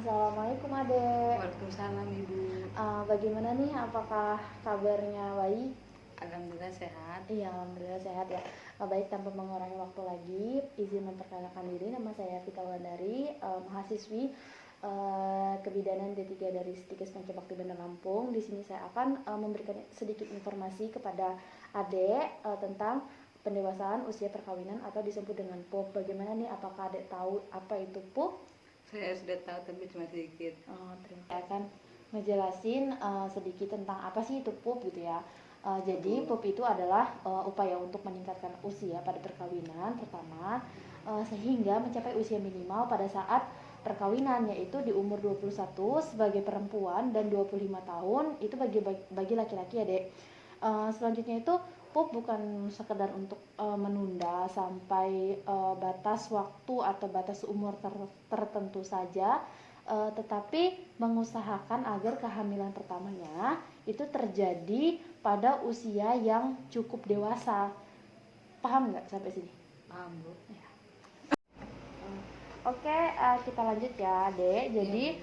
Assalamualaikum Ade. Waalaikumsalam Ibu. Bagaimana nih? Apakah kabarnya baik? Alhamdulillah sehat. Iya, alhamdulillah sehat ya. Baik, tanpa mengurangi waktu lagi, izin memperkenalkan diri. Nama saya Vita Wulandari, mahasiswi kebidanan D3 dari Stikes Pancabakti Bandar Lampung. Di sini saya akan memberikan sedikit informasi kepada Ade tentang pendewasaan usia perkawinan atau disebut dengan PUP. Bagaimana nih? Apakah Ade tahu apa itu PUP? Saya sudah tahu tapi cuma sedikit. Terima kasih. Akan ngejelasin sedikit tentang apa sih itu PUP gitu ya. Jadi PUP itu adalah upaya untuk meningkatkan usia pada perkawinan pertama sehingga mencapai usia minimal pada saat perkawinan, yaitu di umur 21 sebagai perempuan dan 25 tahun itu bagi laki-laki ya Dek. Selanjutnya itu PUP bukan sekedar untuk menunda sampai batas waktu atau batas umur tertentu saja, tetapi mengusahakan agar kehamilan pertamanya itu terjadi pada usia yang cukup dewasa. Paham nggak sampai sini? Paham Bu? Ya. Oke, kita lanjut ya, Dek. Jadi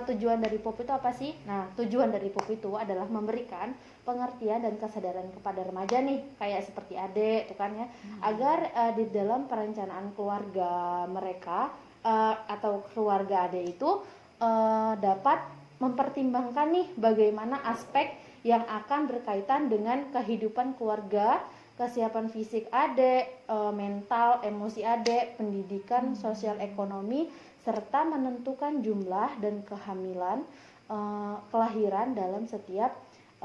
tujuan dari PUP itu apa sih? Nah, tujuan dari PUP itu adalah memberikan pengertian dan kesadaran kepada remaja nih, kayak seperti Ade, tuh kan ya, agar di dalam perencanaan keluarga mereka atau keluarga Ade itu dapat mempertimbangkan nih bagaimana aspek yang akan berkaitan dengan kehidupan keluarga, kesiapan fisik Ade, mental, emosi Ade, pendidikan, sosial ekonomi, serta menentukan jumlah dan kehamilan, kelahiran dalam setiap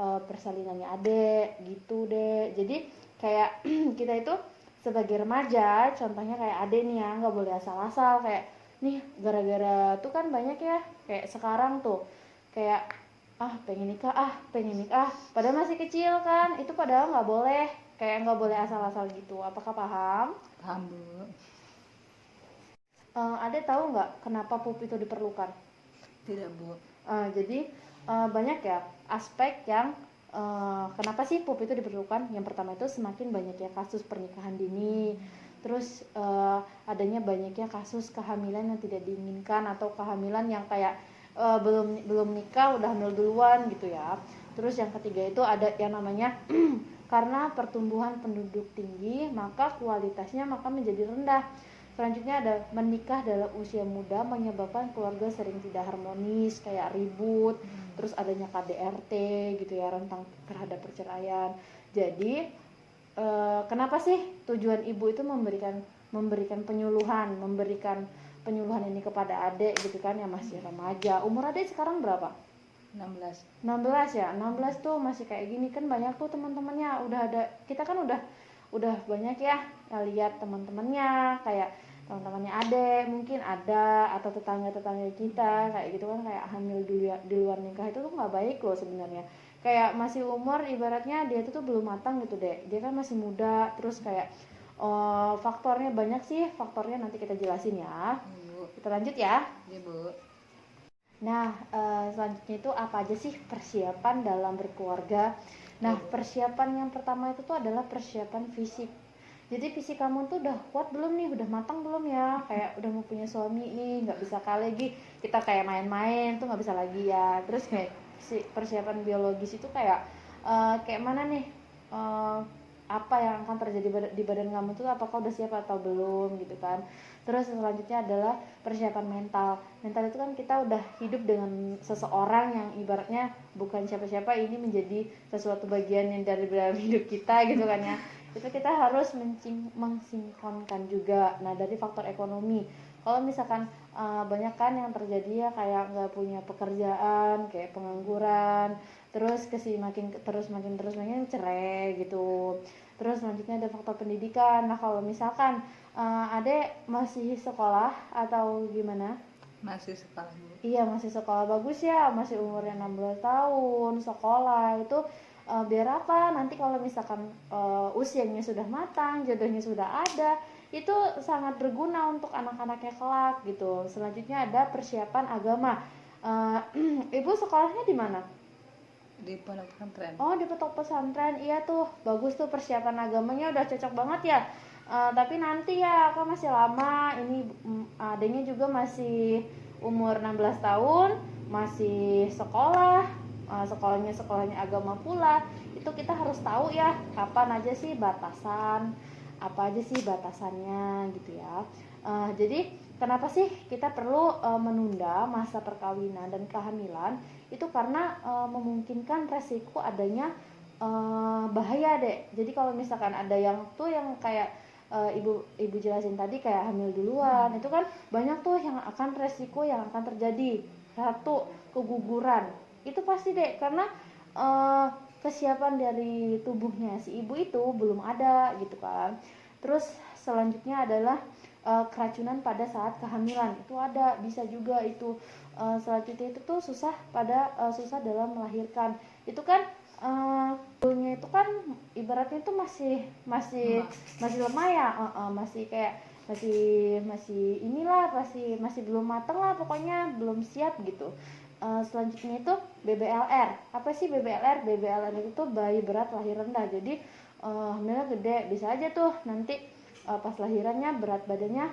persalinannya Ade, gitu deh. Jadi kayak kita itu sebagai remaja, contohnya kayak Ade nih ya, nggak boleh asal-asal kayak nih gara-gara tuh kan banyak ya kayak sekarang tuh kayak pengen nikah padahal masih kecil kan, itu padahal nggak boleh, kayak nggak boleh asal-asal gitu. Apakah paham? Paham Bu. Ade tahu nggak kenapa PUP itu diperlukan? Tidak Bu. Jadi banyak ya aspek yang kenapa sih PUP itu diperlukan. Yang pertama itu semakin banyaknya kasus pernikahan dini, terus adanya banyaknya kasus kehamilan yang tidak diinginkan atau kehamilan yang kayak belum nikah udah hamil duluan gitu ya. Terus yang ketiga itu ada yang namanya karena pertumbuhan penduduk tinggi maka kualitasnya menjadi rendah. Selanjutnya ada menikah dalam usia muda menyebabkan keluarga sering tidak harmonis, kayak ribut, terus adanya KDRT gitu ya, rentang terhadap perceraian. Jadi kenapa sih tujuan ibu itu memberikan penyuluhan ini kepada adik gitu kan, yang masih remaja. Umur adik sekarang berapa? 16 ya. 16 tuh masih kayak gini kan, banyak tuh teman-temannya udah ada. Kita kan udah banyak ya lihat teman-temannya, kayak teman-temannya Ade mungkin ada, atau tetangga-tetangga kita kayak gitu kan, kayak hamil di luar nikah itu tuh nggak baik loh sebenarnya. Kayak masih umur ibaratnya dia tuh belum matang gitu deh, dia kan masih muda. Terus kayak faktornya banyak sih, faktornya nanti kita jelasin ya. Kita lanjut ya. Iya Bu. Nah, selanjutnya itu apa aja sih persiapan dalam berkeluarga? Nah, persiapan yang pertama itu tuh adalah persiapan fisik. Jadi fisik kamu tuh udah kuat belum nih, udah matang belum ya? Kayak udah mau punya suami nih, nggak bisa kali lagi kita kayak main-main tuh nggak bisa lagi ya. Terus kayak persiapan biologis itu kayak kayak mana nih? Apa yang akan terjadi di badan kamu tuh, apakah udah siap atau belum gitu kan. Terus selanjutnya adalah persiapan mental. Mental itu kan kita udah hidup dengan seseorang yang ibaratnya bukan siapa-siapa, ini menjadi sesuatu bagian yang dari dalam hidup kita gitu kan ya. Itu kita harus mensinkronkan juga. Nah, dari faktor ekonomi, kalau misalkan banyak kan yang terjadi ya kayak nggak punya pekerjaan, kayak pengangguran, terus makin cerai gitu. Terus selanjutnya ada faktor pendidikan. Nah, kalau misalkan adek masih sekolah atau gimana? Masih sekolah Bu. Iya, masih sekolah, bagus ya, masih umurnya 16 tahun sekolah itu. Biar apa, nanti kalau misalkan usianya sudah matang, jodohnya sudah ada, itu sangat berguna untuk anak-anaknya kelak gitu. Selanjutnya ada persiapan agama. Ibu sekolahnya di mana? Di pondok pesantren. Oh, di pondok pesantren. Iya tuh, bagus tuh, persiapan agamanya udah cocok banget ya. Tapi nanti ya, kan masih lama ini, adanya juga masih umur 16 tahun masih sekolah, sekolahnya agama pula, itu kita harus tahu ya kapan aja sih batasan, apa aja sih batasannya gitu ya. Jadi kenapa sih kita perlu menunda masa perkawinan dan kehamilan? Itu karena memungkinkan resiko adanya bahaya dek. Jadi kalau misalkan ada yang kayak ibu jelasin tadi kayak hamil duluan, itu kan banyak tuh yang akan resiko yang akan terjadi. Satu, keguguran. Itu pasti dek, karena kesiapan dari tubuhnya si ibu itu belum ada gitu kan. Terus selanjutnya adalah keracunan pada saat kehamilan, itu ada, bisa juga itu. Selanjutnya itu tuh susah dalam melahirkan, itu kan ibunya itu kan ibaratnya itu masih lemah ya, masih kayak masih inilah, masih belum mateng lah, pokoknya belum siap gitu. Selanjutnya itu BBLR. Apa sih BBLR? BBLR itu bayi berat lahir rendah. Jadi hamilnya gede, bisa aja tuh nanti pas lahirannya berat badannya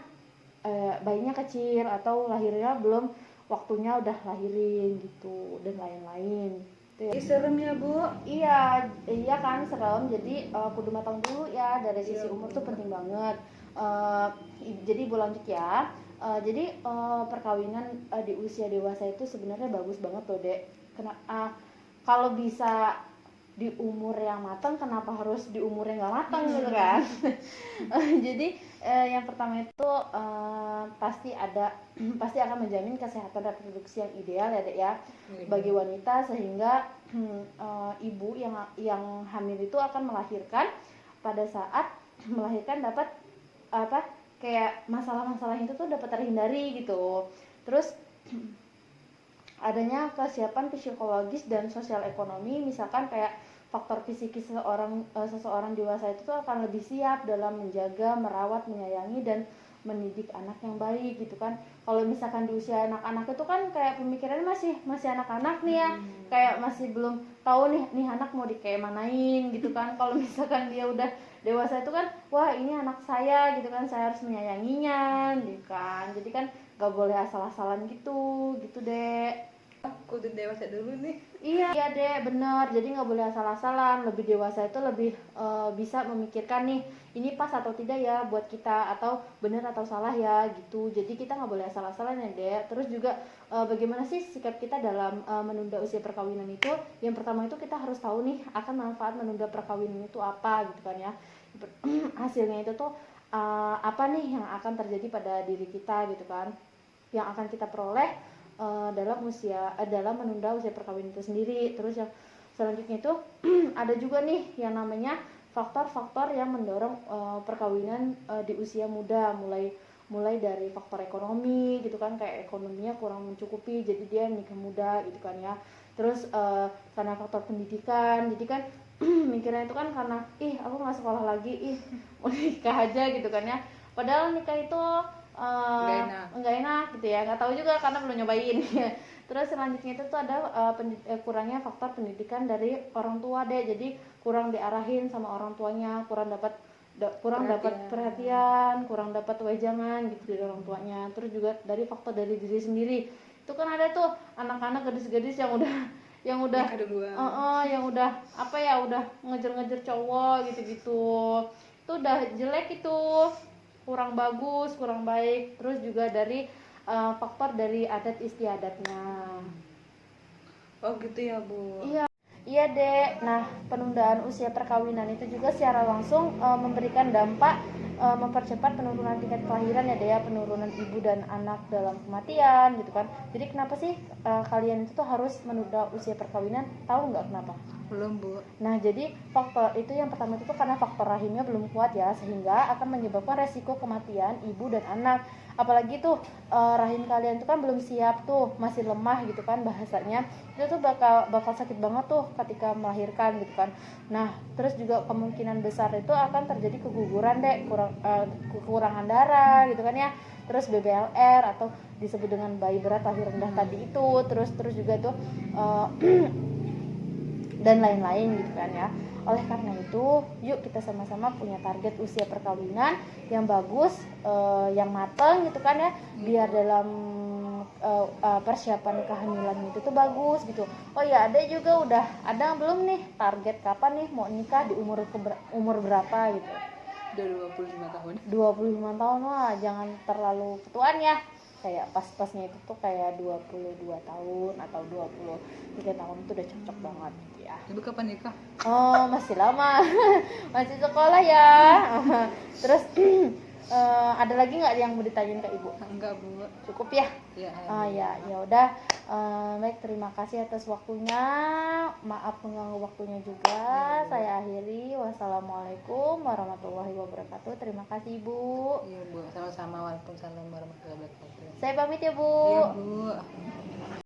bayinya kecil, atau lahirnya belum waktunya udah lahirin gitu, dan lain-lain. Serem ya Bu. Iya kan, serem. Jadi kudu matang dulu ya, dari sisi umur tuh penting banget. Jadi Ibu lanjut ya. Jadi perkawinan di usia dewasa itu sebenarnya bagus banget loh dek. Kalau bisa di umur yang matang, kenapa harus di umur yang gak matang gitu kan? Jadi yang pertama itu pasti akan menjamin kesehatan reproduksi yang ideal ya dek ya, bagi wanita, sehingga ibu yang hamil itu akan melahirkan, pada saat melahirkan dapat kayak masalah-masalah itu tuh dapat terhindari gitu. Terus adanya kesiapan psikologis dan sosial ekonomi, misalkan kayak faktor psikis seseorang dewasa itu tuh akan lebih siap dalam menjaga, merawat, menyayangi dan mendidik anak yang baik gitu kan. Kalau misalkan di usia anak-anak itu kan kayak pemikirannya masih anak-anak nih ya, kayak masih belum tahu nih anak mau dikemanain gitu kan. Kalau misalkan dia udah dewasa itu kan, wah ini anak saya gitu kan, saya harus menyayanginya gitu kan. Jadi kan gak boleh asal-asalan gitu deh. Aku udah dewasa dulu nih. Iya deh, bener. Jadi nggak boleh asal-asalan. Lebih dewasa itu lebih bisa memikirkan nih, ini pas atau tidak ya buat kita, atau bener atau salah ya gitu. Jadi kita nggak boleh asal-asalan ya deh. Terus juga bagaimana sih sikap kita dalam menunda usia perkawinan itu? Yang pertama itu kita harus tahu nih akan manfaat menunda perkawinan itu apa gitu kan ya. Hasilnya itu tuh apa nih yang akan terjadi pada diri kita gitu kan, yang akan kita peroleh dalam menunda usia perkawinan itu sendiri. Terus yang selanjutnya itu ada juga nih yang namanya faktor-faktor yang mendorong perkawinan di usia muda, mulai dari faktor ekonomi gitu kan, kayak ekonominya kurang mencukupi jadi dia nikah muda gitu kan ya. Terus karena faktor pendidikan, jadi kan mikirnya itu kan karena aku nggak sekolah lagi, mau nikah aja gitu kan ya, padahal nikah itu nggak enak gitu ya, nggak tahu juga karena belum nyobain. Terus selanjutnya itu tuh ada kurangnya faktor pendidikan dari orang tua deh, jadi kurang diarahin sama orang tuanya, kurang dapat perhatian, kurang dapat wejangan gitu dari orang tuanya. Terus juga dari faktor dari diri sendiri, itu kan ada tuh anak-anak gadis-gadis yang udah yang udah udah ngejar-ngejar cowok gitu-gitu, itu udah jelek, itu kurang bagus, kurang baik. Terus juga dari faktor dari adat istiadatnya. Oh gitu ya Bu. Iya dek. Nah, penundaan usia perkawinan itu juga secara langsung memberikan dampak mempercepat penurunan tingkat kelahiran ya dek ya, penurunan ibu dan anak dalam kematian gitu kan. Jadi kenapa sih kalian itu tuh harus menunda usia perkawinan? Tahu nggak kenapa? Belum Bu. Nah, jadi faktor itu yang pertama itu karena faktor rahimnya belum kuat ya, sehingga akan menyebabkan resiko kematian ibu dan anak. Apalagi tuh rahim kalian itu kan belum siap tuh, masih lemah gitu kan bahasanya. Itu tuh bakal sakit banget tuh ketika melahirkan gitu kan. Nah, terus juga kemungkinan besar itu akan terjadi keguguran deh, kekurangan darah gitu kan ya. Terus BBLR atau disebut dengan bayi berat lahir rendah tadi itu, terus juga tuh dan lain-lain gitu kan ya. Oleh karena itu, yuk kita sama-sama punya target usia perkawinan yang bagus, yang matang gitu kan ya, biar dalam persiapan kehamilan itu tuh bagus gitu. Oh ya, ada juga udah ada belum nih target kapan nih mau nikah di umur berapa gitu. Udah 25 tahun. 25 tahun, wah jangan terlalu ketuaan ya. Kayak pas-pasnya itu tuh kayak 22 tahun atau 23 tahun itu udah cocok banget gitu ya. Ibu kapan nikah? Oh, masih lama. Masih sekolah ya. Terus ada lagi nggak yang mau ditanyain ke Ibu? Enggak, Bu. Cukup ya? Ya, Ya udah. Baik, terima kasih atas waktunya. Maaf mengganggu waktunya juga. Ya, Saya akhiri. Wassalamualaikum warahmatullahi wabarakatuh. Terima kasih Ibu. Iya, Bu. Sama-sama. Waalaikumsalam warahmatullahi wabarakatuh. Saya pamit ya Bu. Iya, Bu.